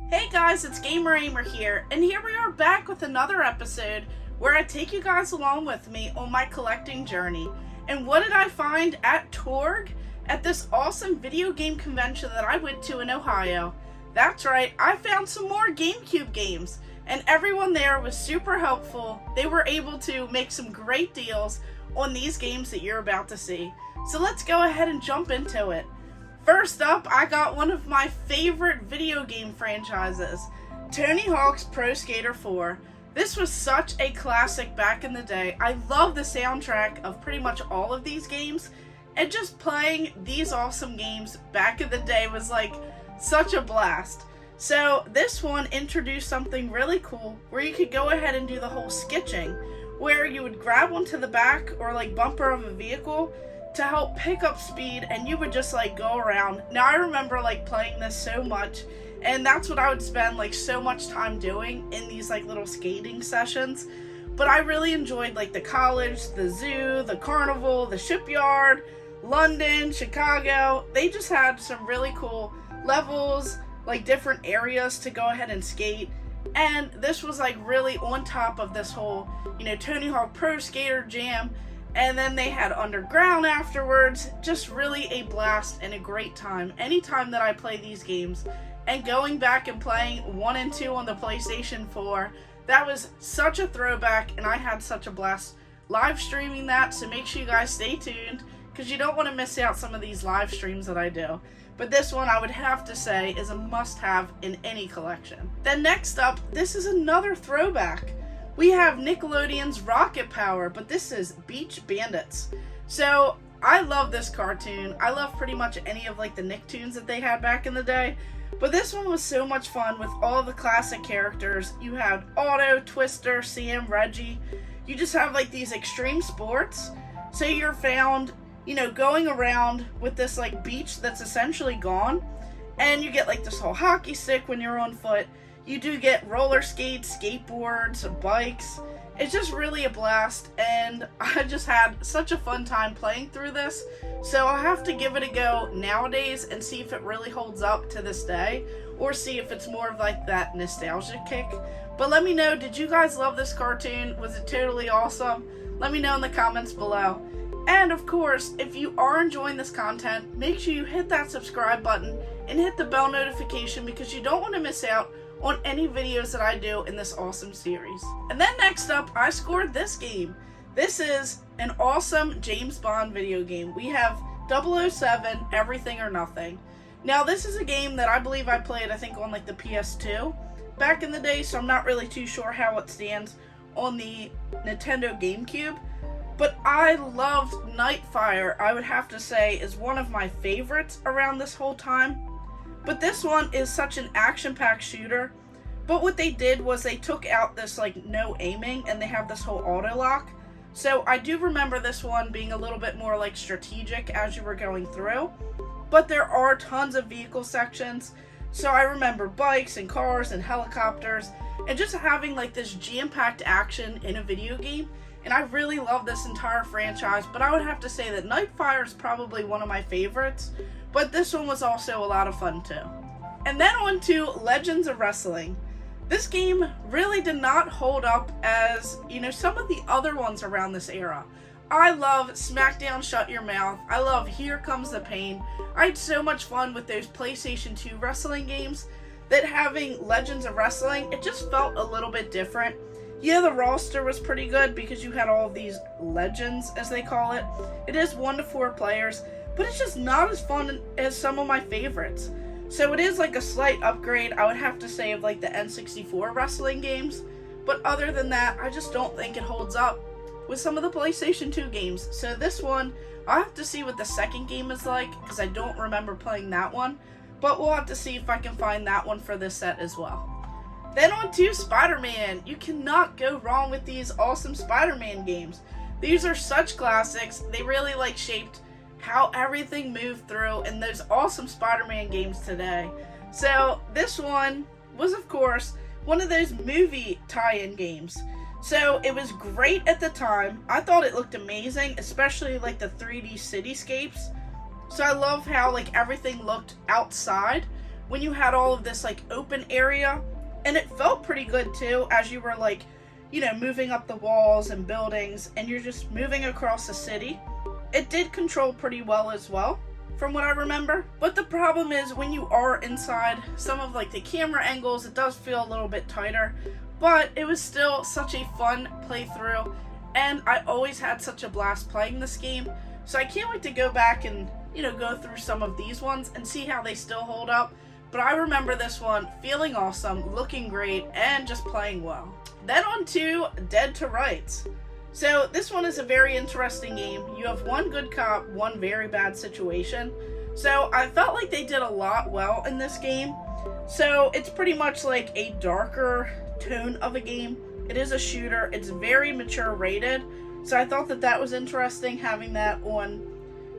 Hey guys, it's Ahmer here, and here we are back with another episode where I take you guys along with me on my collecting journey. And what did I find at Torg? At this awesome video game convention that I went to in Ohio. That's right, I found some more GameCube games, and everyone there was super helpful. They were able to make some great deals on these games that you're about to see. So let's go ahead and jump into it. First up, I got one of my favorite video game franchises, Tony Hawk's Pro Skater 4. This was such a classic back in the day. I love the soundtrack of pretty much all of these games, and just playing these awesome games back in the day was like such a blast. So this one introduced something really cool where you could go ahead and do the whole skitching, where you would grab onto the back or like bumper of a vehicle to help pick up speed, and you would just like go around. Now I remember like playing this so much, and that's what I would spend like so much time doing in these like little skating sessions. But I really enjoyed like the college, the zoo, the carnival, the shipyard, London, Chicago. They just had some really cool levels, like different areas to go ahead and skate. And this was like really on top of this whole, Tony Hawk Pro Skater jam. And then they had Underground afterwards. Just really a blast and a great time. Anytime that I play these games, and going back and playing 1 and 2 on the PlayStation 4, that was such a throwback, and I had such a blast live streaming that. So make sure you guys stay tuned, because you don't want to miss out some of these live streams that I do. But this one I would have to say is a must-have in any collection. Then next up, this is another throwback. We have Nickelodeon's Rocket Power, but this is Beach Bandits. So I love this cartoon. I love pretty much any of like the Nicktoons that they had back in the day. But this one was so much fun with all the classic characters. You had Otto, Twister, Sam, Reggie. You just have like these extreme sports. So you're found, going around with this like beach that's essentially gone. And you get like this whole hockey stick when you're on foot. You do get roller skates, skateboards, bikes. It's just really a blast, and I just had such a fun time playing through this. So I'll have to give it a go nowadays and see if it really holds up to this day, or see if it's more of like that nostalgia kick. But let me know, did you guys love this cartoon? Was it totally awesome? Let me know in the comments below. And of course, if you are enjoying this content, make sure you hit that subscribe button and hit the bell notification, because you don't want to miss out on any videos that I do in this awesome series. And then next up, I scored this game. This is an awesome James Bond video game. We have 007, Everything or Nothing. Now this is a game that I believe I played, I think on like the PS2 back in the day, so I'm not really too sure how it stands on the Nintendo GameCube. But I loved Nightfire, I would have to say, is one of my favorites around this whole time. But this one is such an action-packed shooter. But what they did was they took out this like no aiming, and they have this whole auto lock. So I do remember this one being a little bit more like strategic as you were going through. But there are tons of vehicle sections. So I remember bikes and cars and helicopters, and just having like this jam-packed action in a video game. And I really love this entire franchise, but I would have to say that Nightfire is probably one of my favorites. But this one was also a lot of fun too. And then on to Legends of Wrestling. This game really did not hold up as, some of the other ones around this era. I love SmackDown Shut Your Mouth. I love Here Comes the Pain. I had so much fun with those PlayStation 2 wrestling games that having Legends of Wrestling, it just felt a little bit different. Yeah, the roster was pretty good because you had all of these legends, as they call it. It is 1 to 4 players. But it's just not as fun as some of my favorites. So it is like a slight upgrade, I would have to say, of like the N64 wrestling games. But other than that, I just don't think it holds up with some of the PlayStation 2 games. So this one, I'll have to see what the second game is like, because I don't remember playing that one. But we'll have to see if I can find that one for this set as well. Then on to SpiderMan. You cannot go wrong with these awesome SpiderMan games. These are such classics. They really like shaped how everything moved through in those awesome Spider-Man games today. So this one was, of course, one of those movie tie-in games. So it was great at the time. I thought it looked amazing, especially like the 3D cityscapes. So I love how like everything looked outside when you had all of this like open area, and it felt pretty good too as you were like, you know, moving up the walls and buildings and you're just moving across the city. It did control pretty well as well, from what I remember. But the problem is when you are inside, some of like the camera angles, it does feel a little bit tighter, but it was still such a fun playthrough, and I always had such a blast playing this game. So I can't wait to go back and, you know, go through some of these ones and see how they still hold up. But I remember this one feeling awesome, looking great, and just playing well. Then on to Dead to Rights. So this one is a very interesting game. You have one good cop, one very bad situation. So I felt like they did a lot well in this game. So it's pretty much like a darker tone of a game. It is a shooter. It's very mature rated. So I thought that that was interesting, having that on,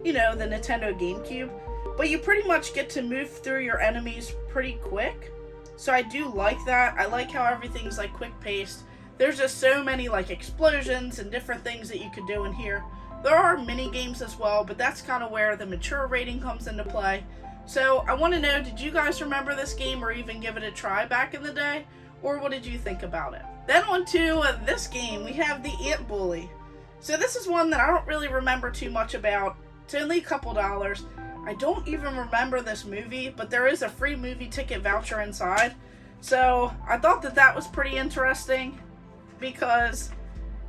you know, the Nintendo GameCube. But you pretty much get to move through your enemies pretty quick. So I do like that. I like how everything's like quick paced. There's just so many like explosions and different things that you could do in here. There are mini games as well, but that's kind of where the mature rating comes into play. So I want to know, did you guys remember this game or even give it a try back in the day? Or what did you think about it? Then on to this game, we have the Ant Bully. So this is one that I don't really remember too much about. It's only a couple dollars. I don't even remember this movie, but there is a free movie ticket voucher inside. So I thought that that was pretty interesting because,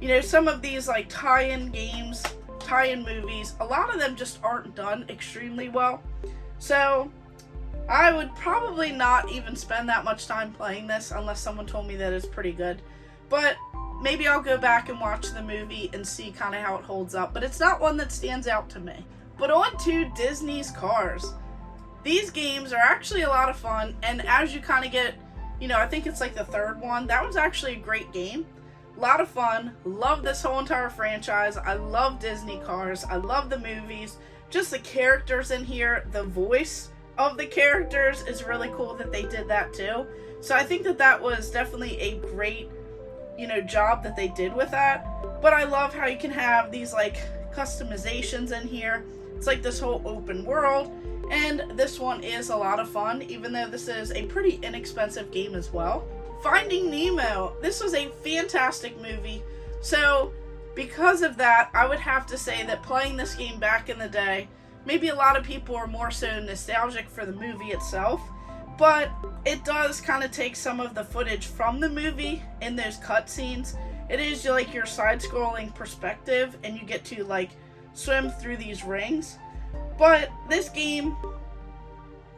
you know, some of these like tie-in games, tie-in movies, a lot of them just aren't done extremely well. So I would probably not even spend that much time playing this unless someone told me that it's pretty good. But maybe I'll go back and watch the movie and see kind of how it holds up. But it's not one that stands out to me. But on to Disney's Cars. These games are actually a lot of fun, and as you kind of get, you know, I think it's like the third one, that was actually a great game. A lot of fun. Love this whole entire franchise. I love Disney Cars. I love the movies. Just the characters in here, the voice of the characters is really cool that they did that too. So I think that that was definitely a great, you know, job that they did with that. But I love how you can have these like customizations in here. It's like this whole open world, and this one is a lot of fun, even though this is a pretty inexpensive game as well. Finding Nemo. This was a fantastic movie. So because of that, I would have to say that playing this game back in the day, maybe a lot of people are more so nostalgic for the movie itself, but it does kind of take some of the footage from the movie in those cutscenes. It is like your side-scrolling perspective, and you get to like swim through these rings. But this game,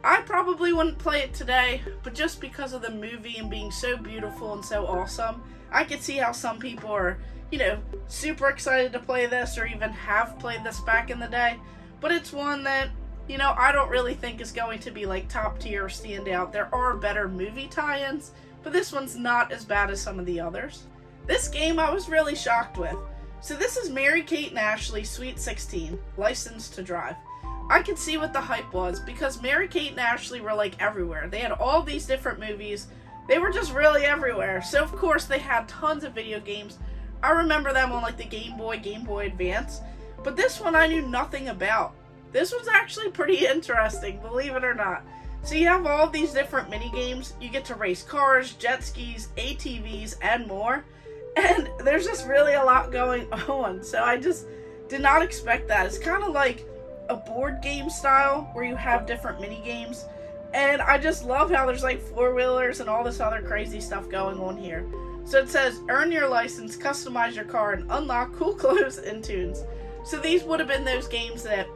I probably wouldn't play it today, but just because of the movie and being so beautiful and so awesome, I could see how some people are, you know, super excited to play this or even have played this back in the day. But it's one that, you know, I don't really think is going to be like top tier or stand out. There are better movie tie-ins, but this one's not as bad as some of the others. This game I was really shocked with. So this is Mary-Kate and Ashley Sweet 16, Licensed to Drive. I could see what the hype was because Mary-Kate and Ashley were like everywhere. They had all these different movies. They were just really everywhere. So of course they had tons of video games. I remember them on like the Game Boy Advance. But this one I knew nothing about. This was actually pretty interesting, believe it or not. So you have all these different mini games. You get to race cars, jet skis, ATVs, and more. And there's just really a lot going on. So I just did not expect that. It's kind of like a board game style where you have different mini games. And I just love how there's like four-wheelers and all this other crazy stuff going on here. So it says, earn your license, customize your car, and unlock cool clothes and tunes. So these would have been those games that,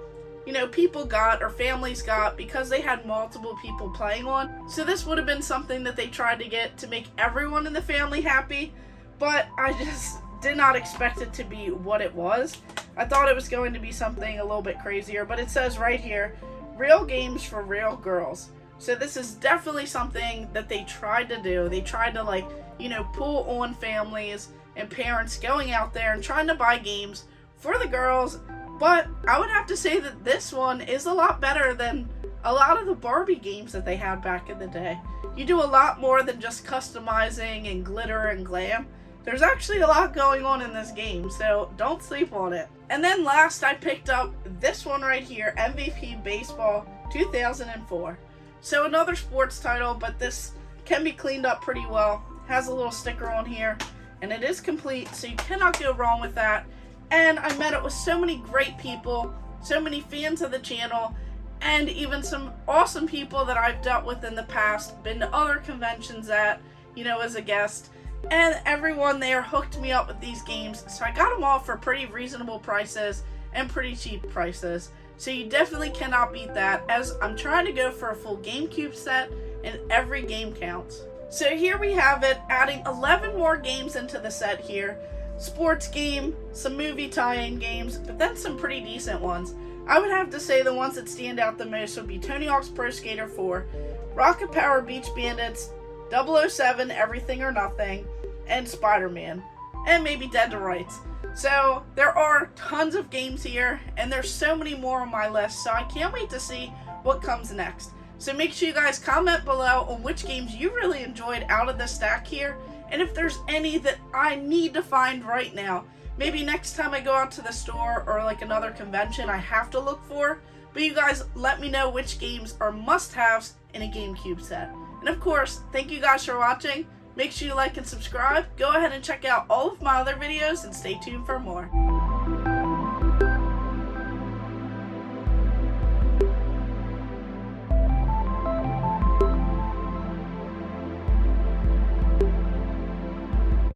you know, people got or families got because they had multiple people playing on. So this would have been something that they tried to get to make everyone in the family happy. But I just did not expect it to be what it was. I thought it was going to be something a little bit crazier, but it says right here, real games for real girls. So this is definitely something that they tried to do. They tried to, like, you know, pull on families and parents going out there and trying to buy games for the girls. But I would have to say that this one is a lot better than a lot of the Barbie games that they had back in the day. You do a lot more than just customizing and glitter and glam. There's actually a lot going on in this game, so don't sleep on it. And then last, I picked up this one right here, MVP Baseball 2004. So another sports title, but this can be cleaned up pretty well. Has a little sticker on here, and it is complete, so you cannot go wrong with that. And I met it with so many great people, so many fans of the channel, and even some awesome people that I've dealt with in the past, been to other conventions at, as a guest. And everyone there hooked me up with these games, so I got them all for pretty reasonable prices and pretty cheap prices. So you definitely cannot beat that, as I'm trying to go for a full GameCube set and every game counts. So here we have it, adding 11 more games into the set here. Sports game, some movie tie-in games, but then some pretty decent ones. I would have to say the ones that stand out the most would be Tony Hawk's Pro Skater 4, Rocket Power Beach Bandits, 007 Everything or Nothing, and SpiderMan, and maybe Dead to Rights. So there are tons of games here, and there's so many more on my list, so I can't wait to see what comes next. So make sure you guys comment below on which games you really enjoyed out of this stack here, and if there's any that I need to find right now. Maybe next time I go out to the store or like another convention I have to look for, but you guys let me know which games are must-haves in a GameCube set. And of course, thank you guys for watching. Make sure you like and subscribe. Go ahead and check out all of my other videos and stay tuned for more.